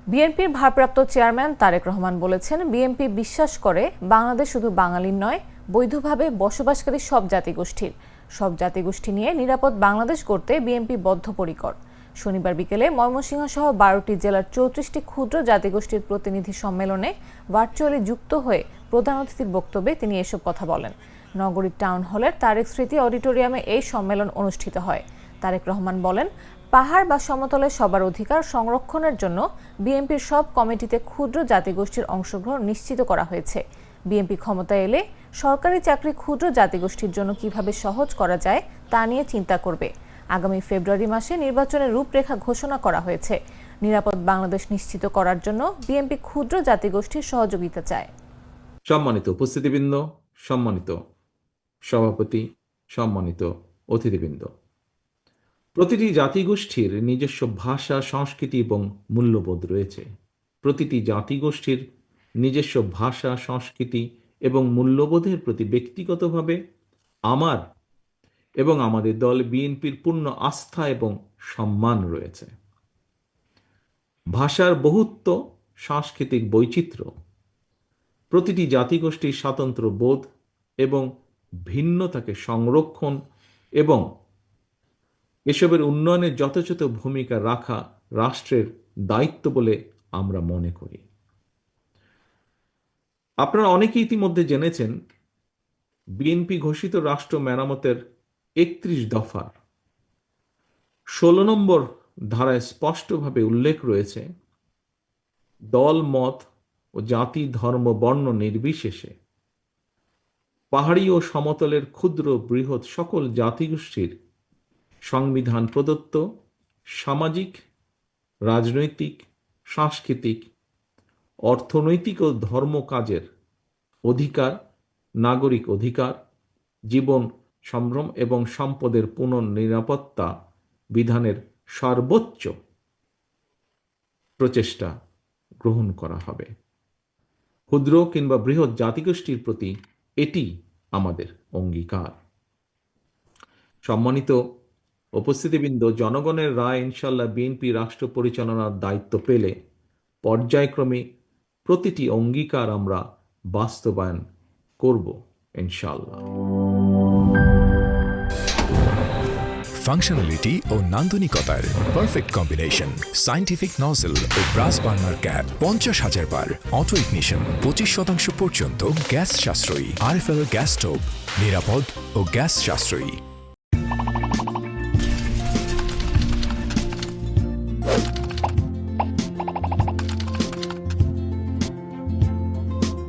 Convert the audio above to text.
বিএনপির ভারপ্রাপ্ত চেয়ারম্যান তারেক রহমান বলেছেন, বিএনপি বিশ্বাস করে বাংলাদেশ শুধু বাঙালির নয়, বৈধভাবে বসবাসকারী সব জাতিগোষ্ঠী নিয়ে নিরাপদ বাংলাদেশ গড়তে বিএনপি বদ্ধপরিকর। শনিবার বিকেলে ময়মনসিংহ সহ 12টি জেলার 34টি ক্ষুদ্র জাতিগোষ্ঠীর প্রতিনিধি সম্মেলনে ভার্চুয়ালি যুক্ত হয়ে প্রধান অতিথির বক্তব্যে তিনি এসব কথা বলেন। নগরীর টাউন হলের তারেক স্মৃতি অডিটোরিয়ামে এই সম্মেলন অনুষ্ঠিত হয়। তারেক রহমান বলেন, পাহাড় বা সমতলে সবার অধিকার সংরক্ষণের জন্য বিএনপির সব কমিটিতে ক্ষুদ্র জাতিগোষ্ঠীর অংশগ্রহণ নিশ্চিত করা হয়েছে। বিএনপি ক্ষমতায় এলে সরকারি চাকরি ক্ষুদ্র জাতিগোষ্ঠীর জন্য কিভাবে সহজ করা যায় তা নিয়ে চিন্তা করবে। আগামী ফেব্রুয়ারি মাসে নির্বাচনের রূপরেখা ঘোষণা করা হয়েছে। নিরাপদ বাংলাদেশ নিশ্চিত করার জন্য বিএনপি ক্ষুদ্র জাতিগোষ্ঠীর সহযোগিতা চায়। সম্মানিত উপস্থিতিবৃন্দ, সম্মানিত সভাপতি, সম্মানিত অতিথিবৃন্দ, প্রতিটি জাতিগোষ্ঠীর নিজস্ব ভাষা, সংস্কৃতি এবং মূল্যবোধ রয়েছে। প্রতিটি জাতিগোষ্ঠীর নিজস্ব ভাষা, সংস্কৃতি এবং মূল্যবোধের প্রতি ব্যক্তিগতভাবে আমার এবং আমাদের দল বিএনপির পূর্ণ আস্থা এবং সম্মান রয়েছে। ভাষার বহুত্ব, সাংস্কৃতিক বৈচিত্র্য, প্রতিটি জাতিগোষ্ঠীর স্বাতন্ত্র্য বোধ এবং ভিন্নতাকে সংরক্ষণ এবং এসবের উন্নয়নে যথাযথ ভূমিকা রাখা রাষ্ট্রের দায়িত্ব বলে আমরা মনে করি। আপনারা অনেকেই ইতিমধ্যে জেনেছেন, বিএনপি ঘোষিত রাষ্ট্র মেরামতের 31 দফার 16 নম্বর ধারায় স্পষ্টভাবে উল্লেখ রয়েছে, দল, মত ও জাতি, ধর্ম, বর্ণ নির্বিশেষে পাহাড়ি ও সমতলের ক্ষুদ্র বৃহৎ সকল জাতিগোষ্ঠীর সংবিধান প্রদত্ত সামাজিক, রাজনৈতিক, সাংস্কৃতিক, অর্থনৈতিক ও ধর্ম কাজের অধিকার, নাগরিক অধিকার, জীবন, সম্ভ্রম এবং সম্পদের পুনর্নিরাপত্তা বিধানের সর্বোচ্চ প্রচেষ্টা গ্রহণ করা হবে। ক্ষুদ্র কিংবা বৃহৎ জাতিগোষ্ঠীর প্রতি এটি আমাদের অঙ্গীকার। সম্মানিত উপস্থিতিবৃন্দ, জনগণের রায় ইনশাল্লাহ বিএনপি রাষ্ট্র পরিচালনার দায়িত্ব পেলে পর্যায়ক্রমে প্রতিটি অঙ্গীকার আমরা বাস্তবায়ন করব ইনশাল্লাহ। ফাংশনালিটি ও নান্দনিকতার পারফেক্ট কম্বিনেশন, সায়েন্টিফিক নজল ও ব্রাস বার্নার ক্যাপ, 50,000 বার অটো ইগনিশন, 25% পর্যন্ত গ্যাস সাশ্রয়ী, আরএফএল গ্যাস স্টোভ, নিরাপদ ও গ্যাস সাশ্রয়ী।